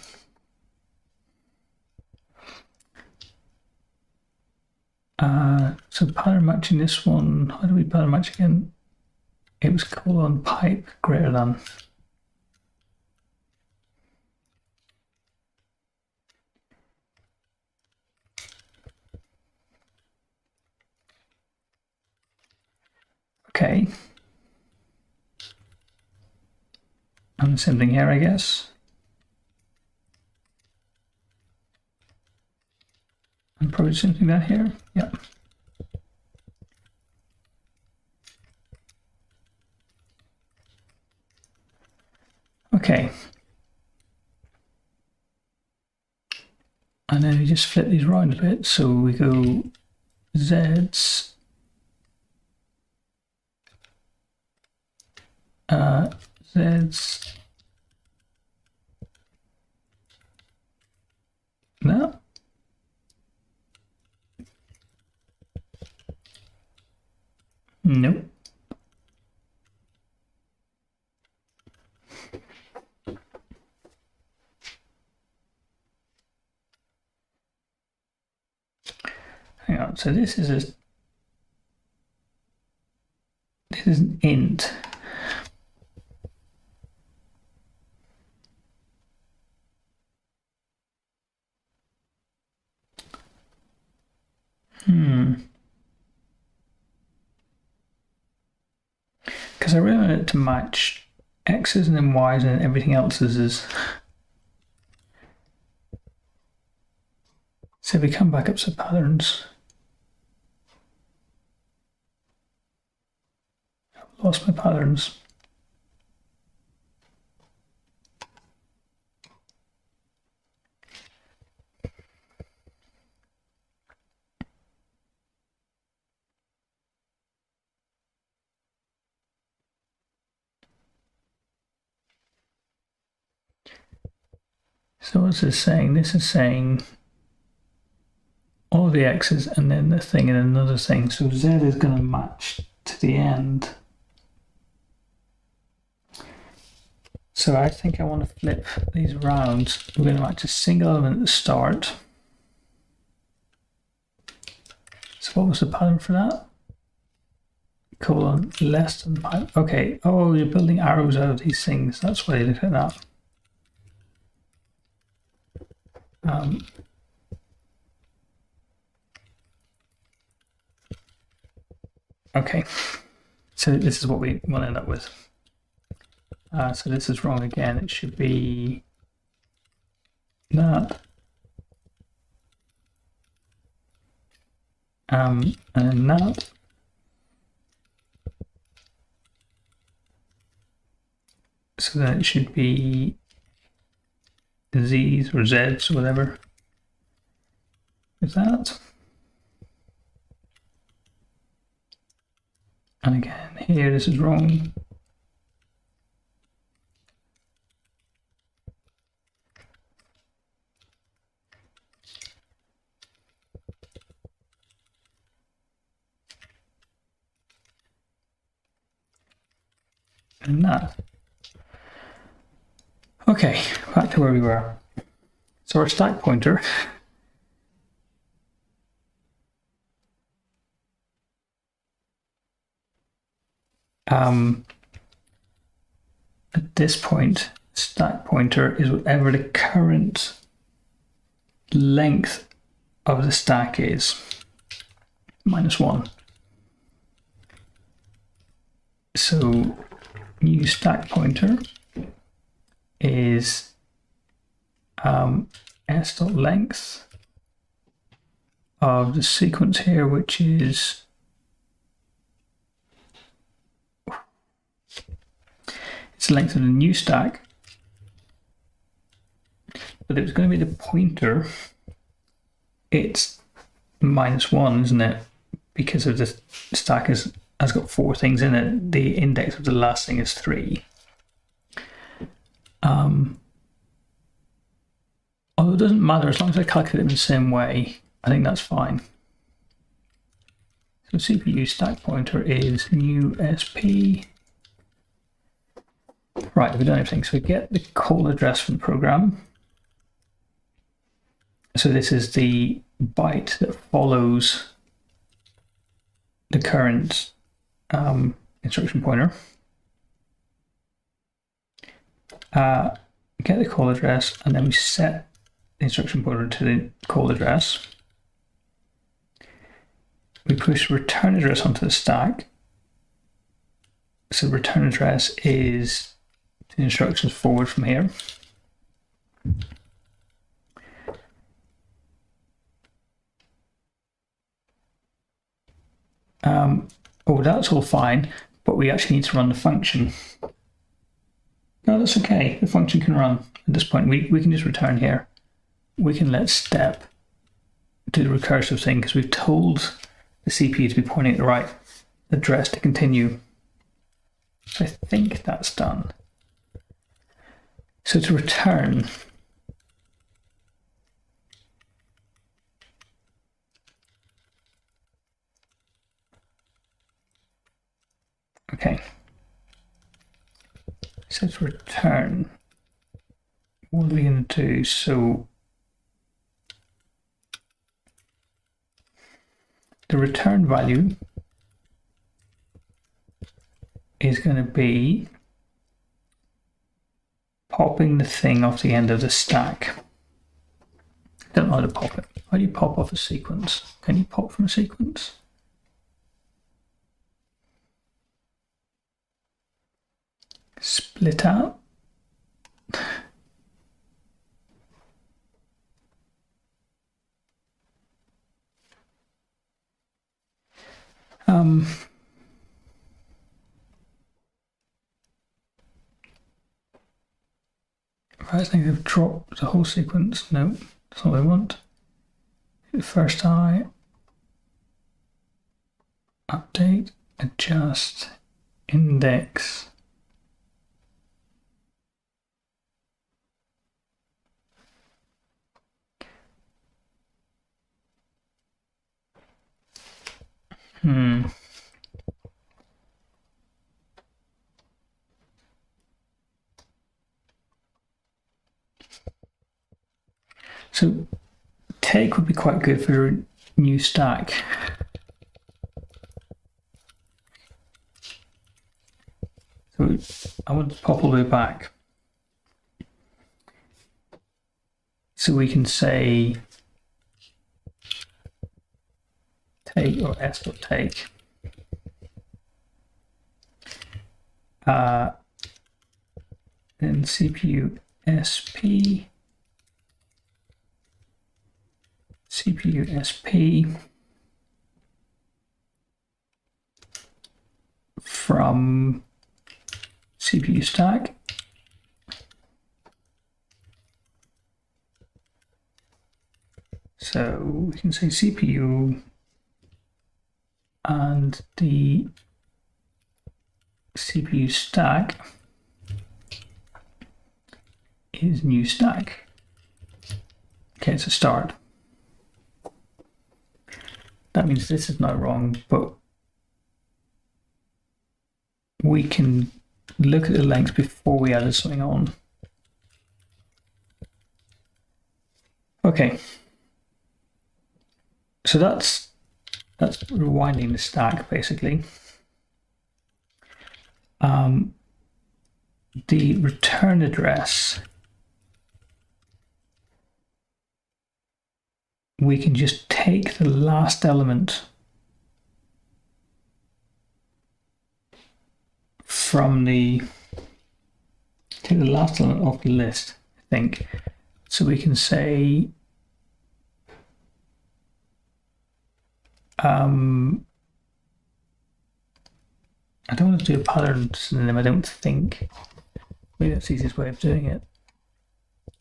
S1: so pattern matching this one. How do we pattern match again? It was colon pipe greater than. Okay. And the same thing here, I guess. And probably the same thing down here. Yep. Okay. And then we just flip these around a bit. So we go Z's, Z's, no. Nope. Hang on, so this is an int. Because I really want it to match X's and then Y's and everything else is. So if we come back up to patterns, I've lost my patterns. So what's this saying? This is saying all the X's and then the thing and another thing. So Z is going to match to the end. So I think I want to flip these around. We're going to match a single element at the start. So what was the pattern for that? Colon less than pi. Okay. Oh, you're building arrows out of these things. That's why you look at that. Okay, so this is what we want to end up with. So this is wrong again. It should be that. And that. So then it should be Z's or Z's or whatever. Is that? And again, here this is wrong. And that. Okay, back to where we were. So our stack pointer at this point, stack pointer is whatever the current length of the stack is, -1. So new stack pointer is s.length of the sequence here, which is it's the length of the new stack, but it was going to be the pointer. It's -1, isn't it? Because of the stack has got 4 things in it. The index of the last thing is 3. Although it doesn't matter, as long as I calculate them in the same way, I think that's fine. So CPU stack pointer is new SP. Right, we've done everything. So we get the call address from the program. So this is the byte that follows the current instruction pointer. Get the call address, and then we set the instruction pointer to the call address. We push return address onto the stack. So return address is the instructions forward from here. Oh, that's all fine, but we actually need to run the function. No, that's okay. The function can run at this point. We can just return here. We can let step do the recursive thing because we've told the CPU to be pointing at the right address to continue. So I think that's done. So to return, okay. So to return, what are we going to do? So the return value is going to be popping the thing off the end of the stack. Don't know how to pop it. How do you pop off a sequence? Can you pop from a sequence? Split out? I think they've dropped the whole sequence. No, that's not what I want. First I update, adjust, index. So take would be quite good for a new stack. So I want to pop all the way back. So we can say take or s.take. Then CPU SP, CPU SP from CPU stack. So we can say CPU and the CPU stack is new stack. Okay, it's a start. That means this is not wrong, but we can look at the length before we added something on. Okay. So that's rewinding the stack basically. The return address, we can just take the last element from take the last element off the list, I think. So we can say I don't want to do a pattern synonym, I don't think. Maybe that's the easiest way of doing it.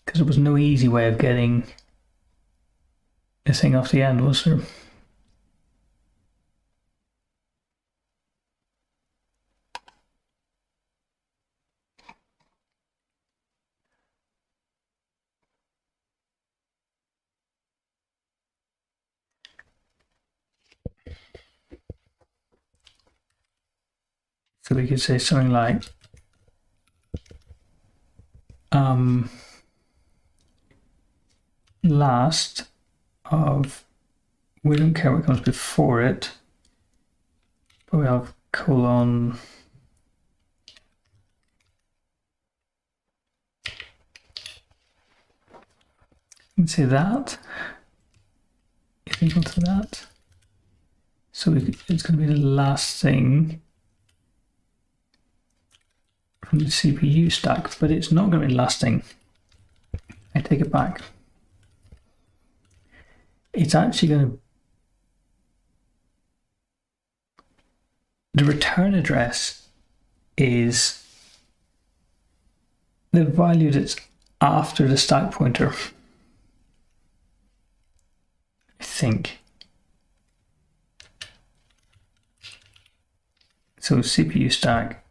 S1: Because there was no easy way of getting the thing off the end, was there? So we could say something like last of, we don't care what comes before it, but we have colon you can say that is equal to that. So it's going to be the last thing from the CPU stack, but it's not going to be the last thing. I take it back. It's actually going to, the return address is the value that's after the stack pointer, I think. So CPU stack,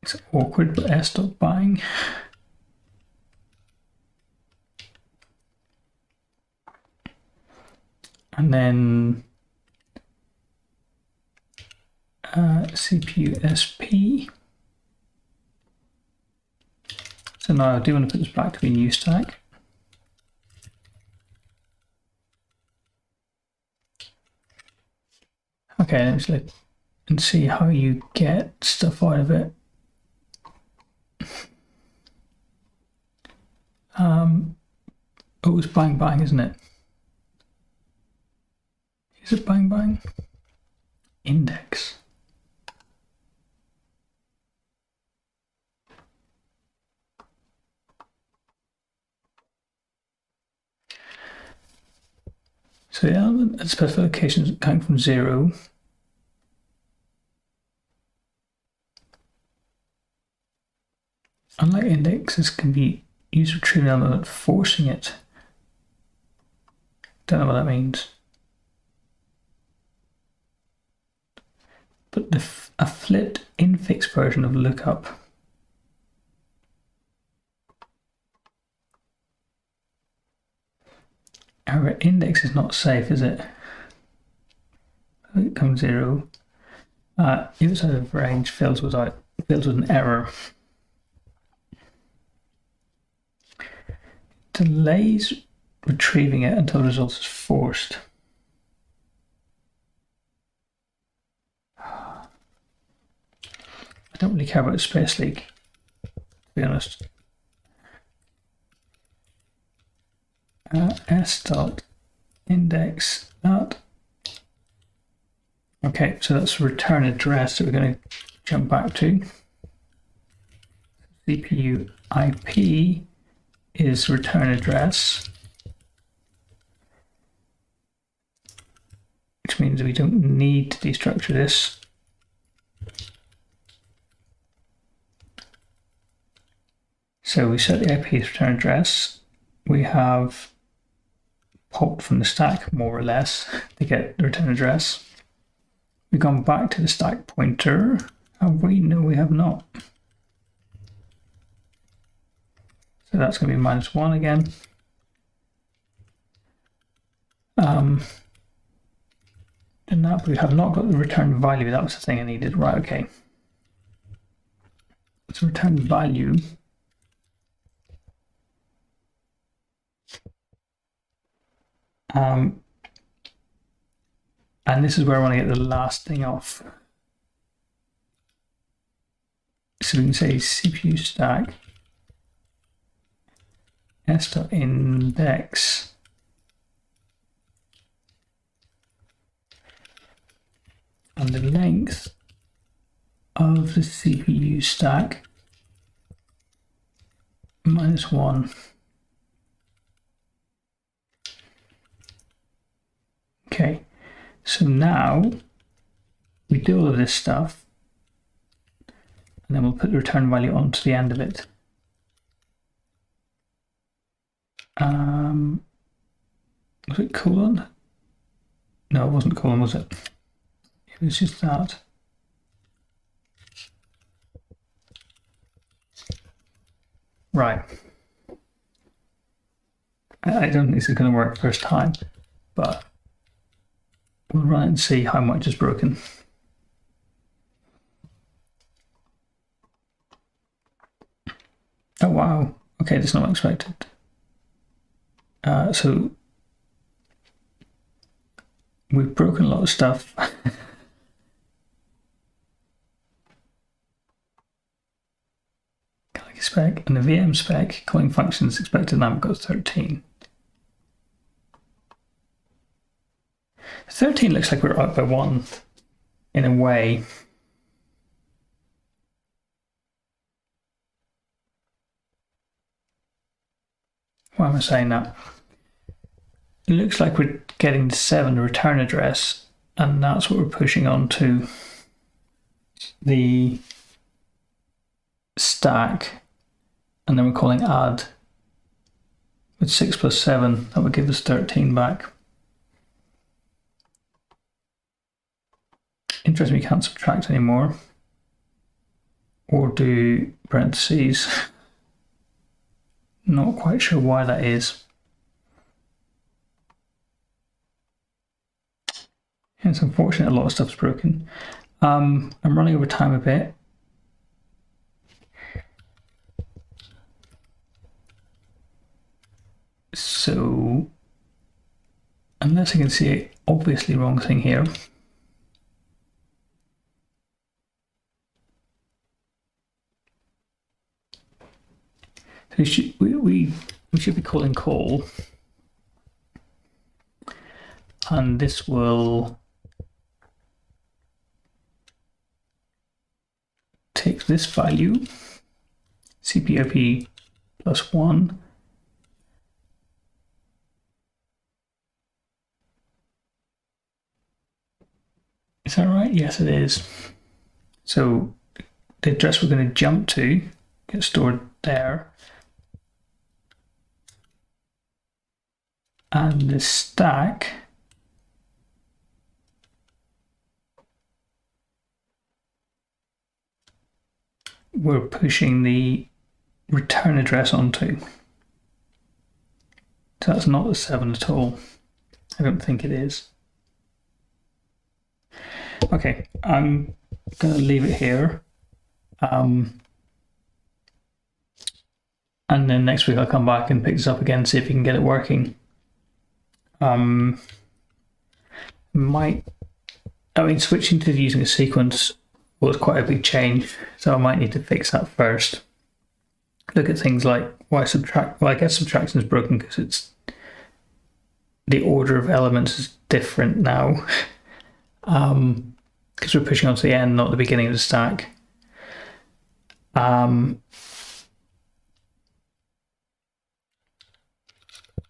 S1: it's awkward, but s.buying. And then CPU SP. So now I do want to put this back to be new stack. Okay, let me and see how you get stuff out of it. Oh, it's bang bang, isn't it? Is it bang bang? Index. So the element at specifications count from 0. Unlike indexes can be used to retrieve an element, forcing it. Don't know what that means. But a flipped infix version of lookup. However, index is not safe, is it? It comes 0. If it's out of range, fails with an error. Delays retrieving it until the result is forced. I don't really care about space leak, to be honest. s.index that. Okay, so that's return address that we're going to jump back to. CPU IP is return address, which means we don't need to destructure this. So we set the IP as return address. We have popped from the stack more or less to get the return address. We've gone back to the stack pointer. Have we? No, we have not. So that's going to be -1 again. And that we have not got the return value. That was the thing I needed. Right, okay. So return value. And this is where I want to get the last thing off. So we can say CPU stack s.index and the length of the CPU stack -1. Okay, so now we do all of this stuff and then we'll put the return value onto the end of it. Was it colon? No, it wasn't colon, was it? It was just that. Right. I don't think this is going to work first time, but we'll run it and see how much is broken. Oh wow, okay, that's not expected. So we've broken a lot of stuff. Spec and the VM spec calling functions expected now got 13. 13 looks like we're out by 1 in a way. Why am I saying that? It looks like we're getting the 7 return address, and that's what we're pushing onto the stack, and then we're calling add with 6 + 7. That would give us 13 back. Interesting, we can't subtract anymore or do parentheses. Not quite sure why that is. It's unfortunate a lot of stuff's broken. I'm running over time a bit. So, unless I can see an obviously wrong thing here, we should be calling call, and this will take this value, CPOP plus 1, is that right? Yes, it is. So the address we're going to jump to gets stored there, and the stack we're pushing the return address onto. So that's not the 7 at all. I don't think it is. Okay, I'm going to leave it here. And then next week I'll come back and pick this up again, see if we can get it working. Switching to using a sequence was quite a big change, so I might need to fix that first. Look at things like why subtract. Well, I guess subtraction is broken because it's the order of elements is different now, because we're pushing onto the end, not the beginning of the stack.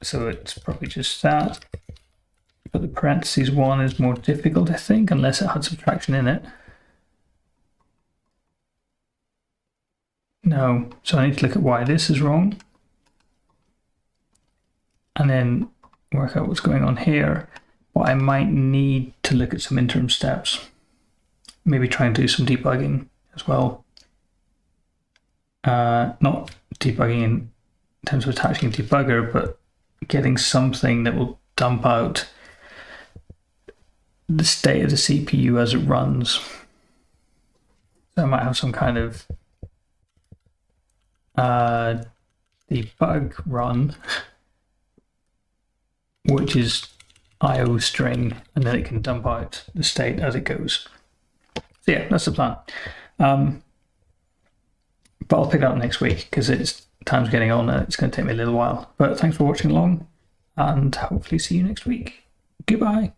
S1: So it's probably just that. But the parentheses 1 is more difficult, I think, unless it had subtraction in it. No, so I need to look at why this is wrong. And then work out what's going on here. But I might need to look at some interim steps. Maybe try and do some debugging as well. Not debugging in terms of attaching a debugger, but getting something that will dump out the state of the CPU as it runs. So I might have some kind of debug run, which is IO string, and then it can dump out the state as it goes. So yeah, that's the plan. But I'll pick it up next week because time's getting on and it's going to take me a little while. But thanks for watching along, and hopefully see you next week. Goodbye.